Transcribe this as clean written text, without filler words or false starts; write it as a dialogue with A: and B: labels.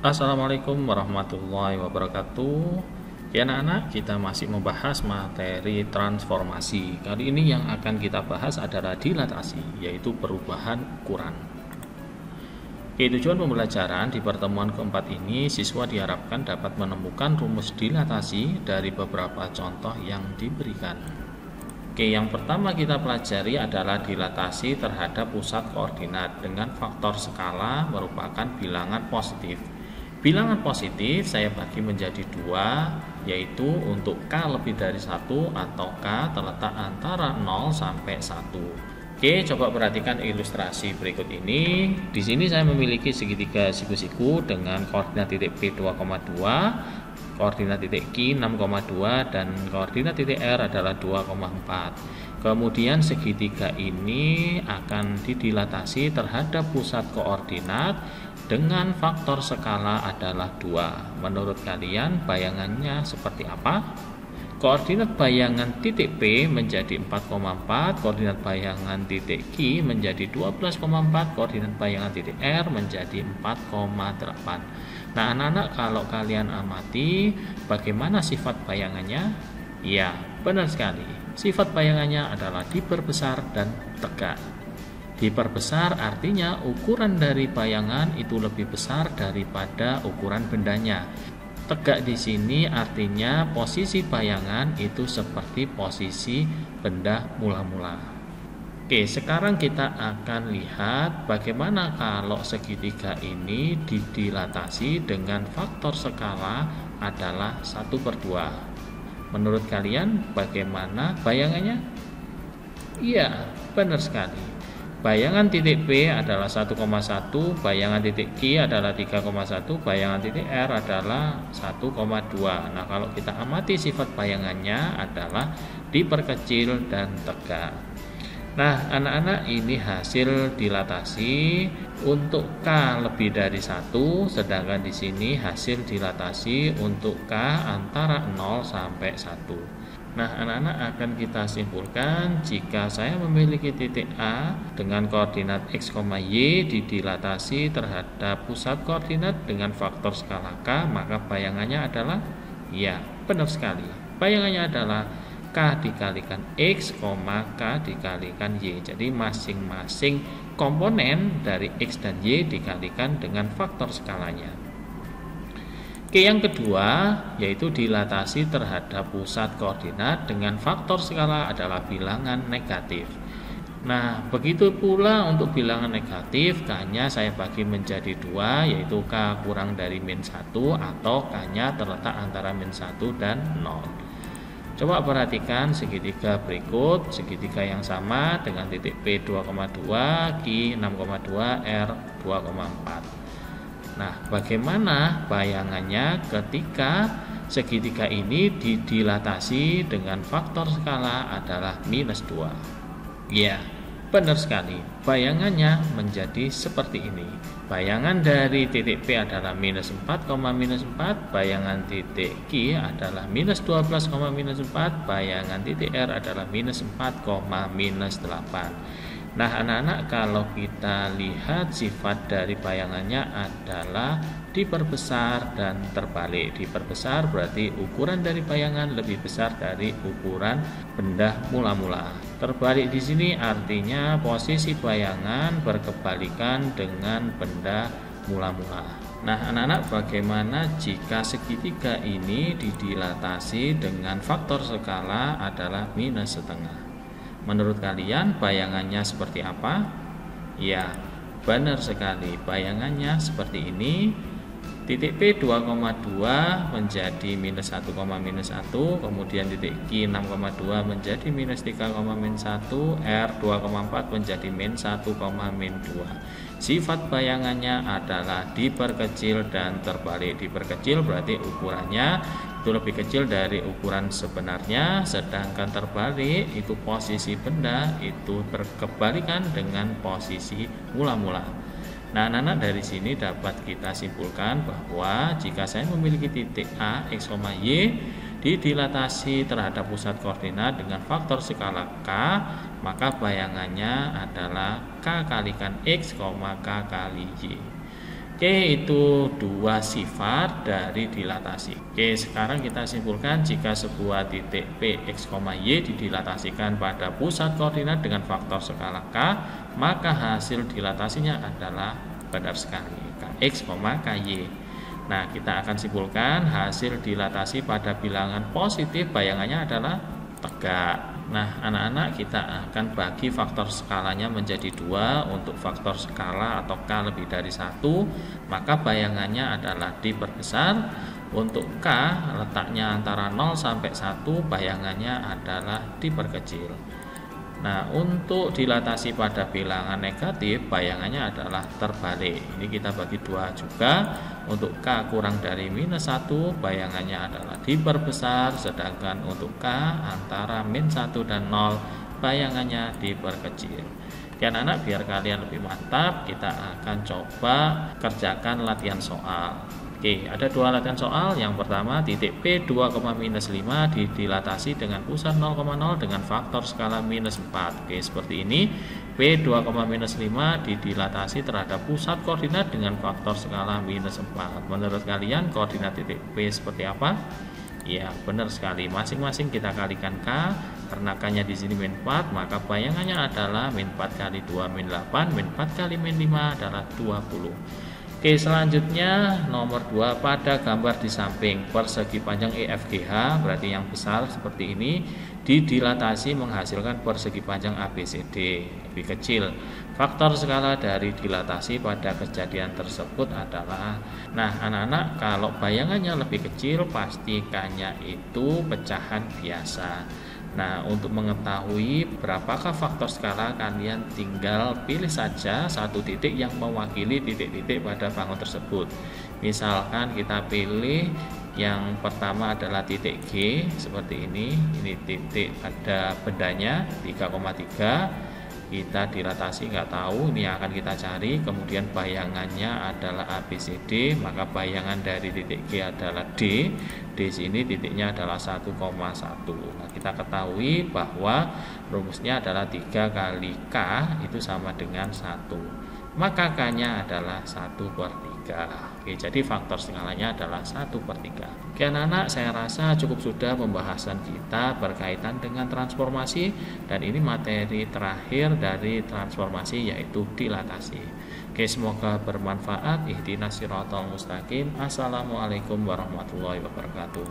A: Assalamualaikum warahmatullahi wabarakatuh. Ya anak-anak, kita masih membahas materi transformasi. Kali ini yang akan kita bahas adalah dilatasi, yaitu perubahan ukuran. Tujuan pembelajaran di pertemuan keempat ini, siswa diharapkan dapat menemukan rumus dilatasi dari beberapa contoh yang diberikan. Yang pertama kita pelajari adalah dilatasi terhadap pusat koordinat dengan faktor skala merupakan bilangan positif. Bilangan positif saya bagi menjadi dua, yaitu untuk K lebih dari 1 atau K terletak antara 0 sampai 1. Coba perhatikan ilustrasi berikut ini. Di sini saya memiliki segitiga siku-siku dengan koordinat titik P 2,2, koordinat titik Q 6,2 dan koordinat titik R adalah 2,4. Kemudian segitiga ini akan didilatasi terhadap pusat koordinat dengan faktor skala adalah 2. Menurut kalian bayangannya seperti apa? Koordinat bayangan titik P menjadi 4,4, koordinat bayangan titik Q menjadi 12,4, koordinat bayangan titik R menjadi 4,8. Nah anak-anak, kalau kalian amati bagaimana sifat bayangannya? Ya, benar sekali. Sifat bayangannya adalah diperbesar dan tegak. Diperbesar artinya ukuran dari bayangan itu lebih besar daripada ukuran bendanya. Tegak di sini artinya posisi bayangan itu seperti posisi benda mula-mula. Sekarang kita akan lihat bagaimana kalau segitiga ini didilatasi dengan faktor skala adalah 1/2. Menurut kalian bagaimana bayangannya? Iya, benar sekali. Bayangan titik P adalah 1,1, bayangan titik Q adalah 3,1, bayangan titik R adalah 1,2. Nah, kalau kita amati sifat bayangannya adalah diperkecil dan tegak. Nah, anak-anak, ini hasil dilatasi untuk K lebih dari 1, sedangkan di sini hasil dilatasi untuk K antara 0 sampai 1. Nah, anak-anak, akan kita simpulkan jika saya memiliki titik A dengan koordinat X, Y didilatasi terhadap pusat koordinat dengan faktor skala K, maka bayangannya adalah, ya, benar sekali. Bayangannya adalah K dikalikan X, K dikalikan Y. Jadi masing-masing komponen dari X dan Y dikalikan dengan faktor skalanya. Yang kedua, yaitu dilatasi terhadap pusat koordinat dengan faktor skala adalah bilangan negatif. Nah, begitu pula untuk bilangan negatif, K-nya saya bagi menjadi 2, yaitu K kurang dari -1 atau K-nya terletak antara -1 dan 0. Coba perhatikan segitiga berikut, segitiga yang sama dengan titik P 2,2, Q 6,2, R 2,4. Nah, bagaimana bayangannya ketika segitiga ini didilatasi dengan faktor skala adalah -2? Ya, benar sekali. Bayangannya menjadi seperti ini. Bayangan dari titik P adalah -4,-4, bayangan titik Q adalah -12,-4, bayangan titik R adalah -4,-8. Nah anak-anak, kalau kita lihat sifat dari bayangannya adalah diperbesar dan terbalik. Diperbesar berarti ukuran dari bayangan lebih besar dari ukuran benda mula-mula. Terbalik di sini artinya posisi bayangan berkebalikan dengan benda mula-mula. Nah anak-anak, bagaimana jika segitiga ini didilatasi dengan faktor skala adalah -1/2? Menurut kalian bayangannya seperti apa? Ya, benar sekali. Bayangannya seperti ini. Titik P 2,2 menjadi -1,-1, kemudian titik Q 6,2 menjadi -3,-1, R 2,4 menjadi -1,-2. Sifat bayangannya adalah diperkecil dan terbalik. Diperkecil berarti ukurannya itu lebih kecil dari ukuran sebenarnya, sedangkan terbalik itu posisi benda itu berkebalikan dengan posisi mula-mula. Nah, anak-anak, dari sini dapat kita simpulkan bahwa jika saya memiliki titik A, X, Y didilatasi terhadap pusat koordinat dengan faktor skala K, maka bayangannya adalah K kalikan X, K kali Y. Oke, itu dua sifat dari dilatasi. Oke, sekarang kita simpulkan jika sebuah titik P, X, Y didilatasikan pada pusat koordinat dengan faktor skala K, maka hasil dilatasinya adalah benar sekali, Kx, Ky. Nah, kita akan simpulkan hasil dilatasi pada bilangan positif bayangannya adalah tegak. Nah, anak-anak, kita akan bagi faktor skalanya menjadi 2. Untuk faktor skala atau K lebih dari 1, maka bayangannya adalah diperbesar. Untuk K letaknya antara 0 sampai 1, bayangannya adalah diperkecil. Nah, untuk dilatasi pada bilangan negatif, bayangannya adalah terbalik. Ini kita bagi 2 juga. Untuk K kurang dari -1, bayangannya adalah diperbesar. Sedangkan untuk K antara -1 dan 0, bayangannya diperkecil. Dan anak, biar kalian lebih mantap, kita akan coba kerjakan latihan soal. Oke, ada 2 latihan soal. Yang pertama, titik P 2,-5 didilatasi dengan pusat 0,0 dengan faktor skala -4. Oke, seperti ini. P 2,-5 didilatasi terhadap pusat koordinat dengan faktor skala -4. Menurut kalian koordinat titik P seperti apa? Ya, benar sekali. Masing-masing kita kalikan K. Karena K-nya di sini -4, maka bayangannya adalah -4 kali 2 -8, -4 kali -5 adalah 20. Oke, selanjutnya nomor 2, pada gambar di samping persegi panjang EFGH, berarti yang besar seperti ini, didilatasi menghasilkan persegi panjang ABCD lebih kecil. Faktor skala dari dilatasi pada kejadian tersebut adalah, nah anak-anak, kalau bayangannya lebih kecil pasti K-nya itu pecahan biasa. Nah, untuk mengetahui berapakah faktor skala, kalian tinggal pilih saja satu titik yang mewakili titik-titik pada bangun tersebut. Misalkan kita pilih yang pertama adalah titik G seperti ini titik ada bendanya 3,3. Kita dilatasi nggak tahu, ini akan kita cari. Kemudian bayangannya adalah ABCD, maka bayangan dari titik G adalah D. Di sini titiknya adalah 1,1. Nah, kita ketahui bahwa rumusnya adalah 3 kali K itu sama dengan 1. Maka K-nya adalah 1/3. Oke, jadi faktor skalanya adalah 1/3. Oke anak-anak, saya rasa cukup sudah pembahasan kita berkaitan dengan transformasi. Dan ini materi terakhir dari transformasi, yaitu dilatasi. Oke, semoga bermanfaat. Ihdinas siratal mustaqim. Assalamualaikum warahmatullahi wabarakatuh.